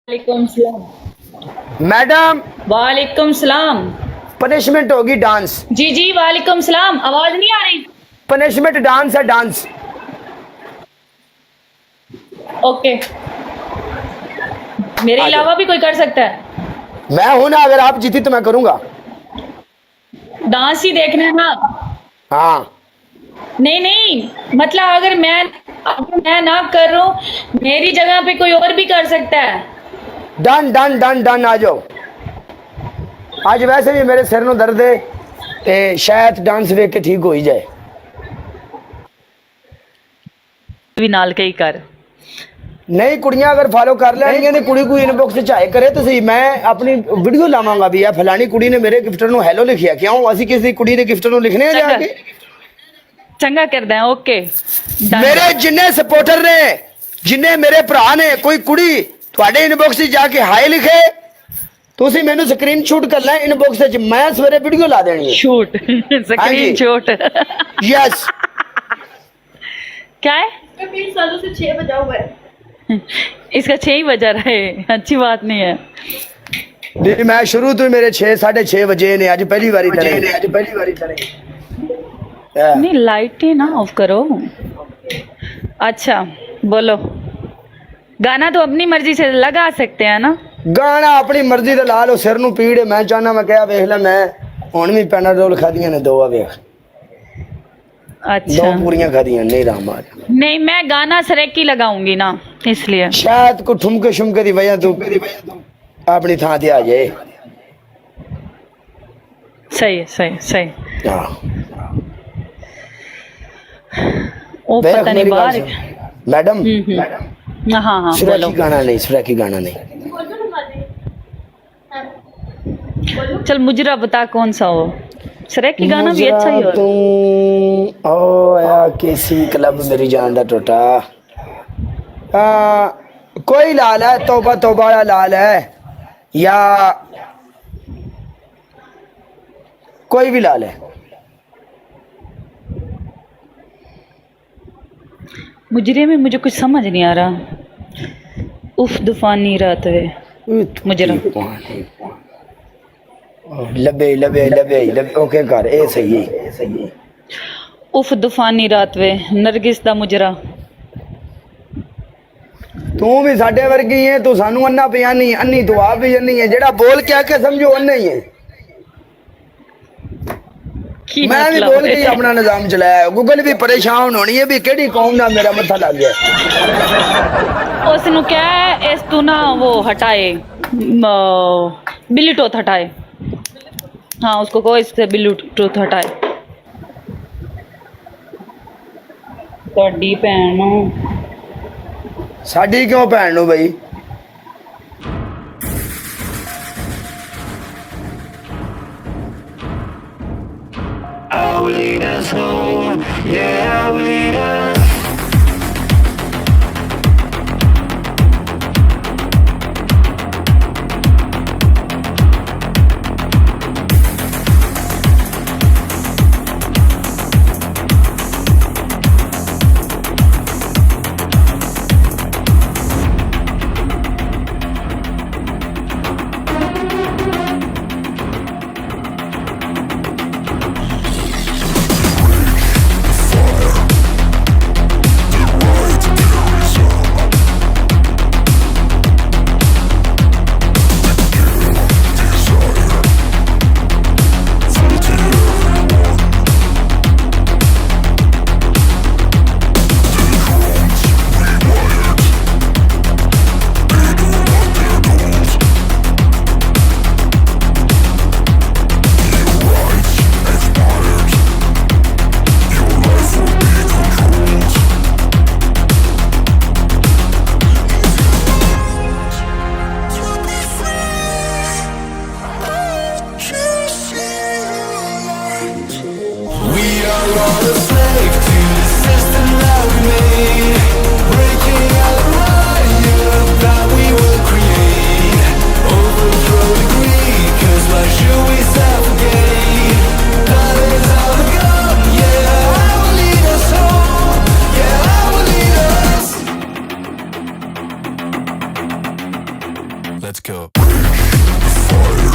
वालेकुम सलाम। मैडम वालेकुम सलाम। पनिशमेंट होगी डांस। जी जी वालेकुम सलाम। आवाज नहीं आ रही? पनिशमेंट डांस है, डांस। ओके। मेरे अलावा भी कोई कर सकता है? मैं हूं ना, अगर आप जीती तो मैं करूंगा। डांस ही देखना है ना? हाँ नहीं नहीं, मतलब अगर मैं ना कर रहा हूँ, मेरी जगह पे कोई और भी कर सकता है। डन डन डन डन, आ जाओ। आज वैसे भी मेरे सिर नु दर्द है ते शायद डांस देख के ठीक हो ही जाए। भी नाल के ही कर। नहीं कुड़ियां अगर फॉलो कर लैणियां ने कुड़ी कोई इनबॉक्स चाहे करे तो सही, मैं अपनी वीडियो लावांगा भी यार फलानी कुड़ी ने मेरे गिफ्टर नु हेलो लिखिया। क्यों असि किसी कुड़ी दे गिफ्टर नु लिखने चंगा जाके? चंगा करदा है। Okay done. मेरे जिन्ने सपोर्टर ने, जिन्ने मेरे भरा ने, कोई कुड़ी ਤੁਹਾਡੇ ਇਨਬਾਕਸ 'ਚ ਜਾ ਕੇ ਹਾਈ ਲਿਖੇ, ਤੁਸੀਂ ਮੈਨੂੰ ਸਕਰੀਨ ਸ਼ੂਟ ਕਰਨਾ ਇਨਬਾਕਸ 'ਚ, ਮੈਂ ਸਵੇਰੇ ਵੀਡੀਓ ਲਾ ਦੇਣੀ ਹੈ। Shoot screen shot. यस। क्या है? 3 सालों से 6 बजा हुआ है। इसका 6 ही बजा रहा है, अच्छी बात नहीं है। नहीं मैं शुरू तो ही मेरे 6 6:30 बजे ने, आज पहली बारी करे। नहीं लाइटें ना ऑफ करो। अच्छा बोलो। गाना तो अपनी मर्जी से लगा सकते हैं ना? गाना अपनी मर्जी ਦਾ ਲਾ ਲਓ, ਸਿਰ ਨੂੰ ਪੀੜ ਹੈ। ਮੈਂ ਚਾਹਨਾ ਮੈਂ ਕਿਹਾ ਵੇਖ ਲੈ, ਮੈਂ ਹੁਣ ਵੀ ਪੈਨਾਡੋਲ ਖਾਦੀਆਂ ਨੇ 2 ਆ ਵੇਖ। अच्छा 2 पूरियां खादियां नहीं राम आज। नहीं, मैं गाना सरेकी लगाऊंगी ना, इसलिए। शायद को ठुमके शुमके दी वजह तू अपनी थां ते आ जाए। सही है, सही सही। हां ओ पता नहीं बाहर। मैडम हाँ हाँ बोलो। सुरखी गाना नहीं, सुरखी गाना नहीं। चल मुजरा बता कौन सा हो। सरेकी गाना भी अच्छा ही हो। तुम ओ या किसी क्लब मेरी जान दा टोटा। कोई लाल है, तौबा तौबा वाला लाल है, या कोई भी लाल है। मुजरे में मुझे कुछ समझ नहीं आ रहा। उफ तूफानी रात वे मुजरा। लबे लबे लबे लबे ओके कर, ए सही है। उफ तूफानी रात वे नरगिस दा मुजरा। तू भी साडे वर्गी है, तू सानू अन्ना पियानी, अन्नी तू आप भी अन्नी है। जेड़ा बोल के आके समझो अन्ना ही है। मैं भी मतलब बोल के ही अपना निजाम चलाया। गूगल भी परेशान होनी है भी केड़ी कौम ना मेरा मत्था लग गया। उसनु क्या है, इस तू ना वो हटाए, ब्लूटूथ हटाए। हाँ उसको कहो इससे ब्लूटूथ हटाए। ਤੁਹਾਡੀ ਭੈਣ ਨੂੰ। साडी क्यों भैन नु भाई? I'll lead us home, yeah, I'll lead us. let's go. Fire.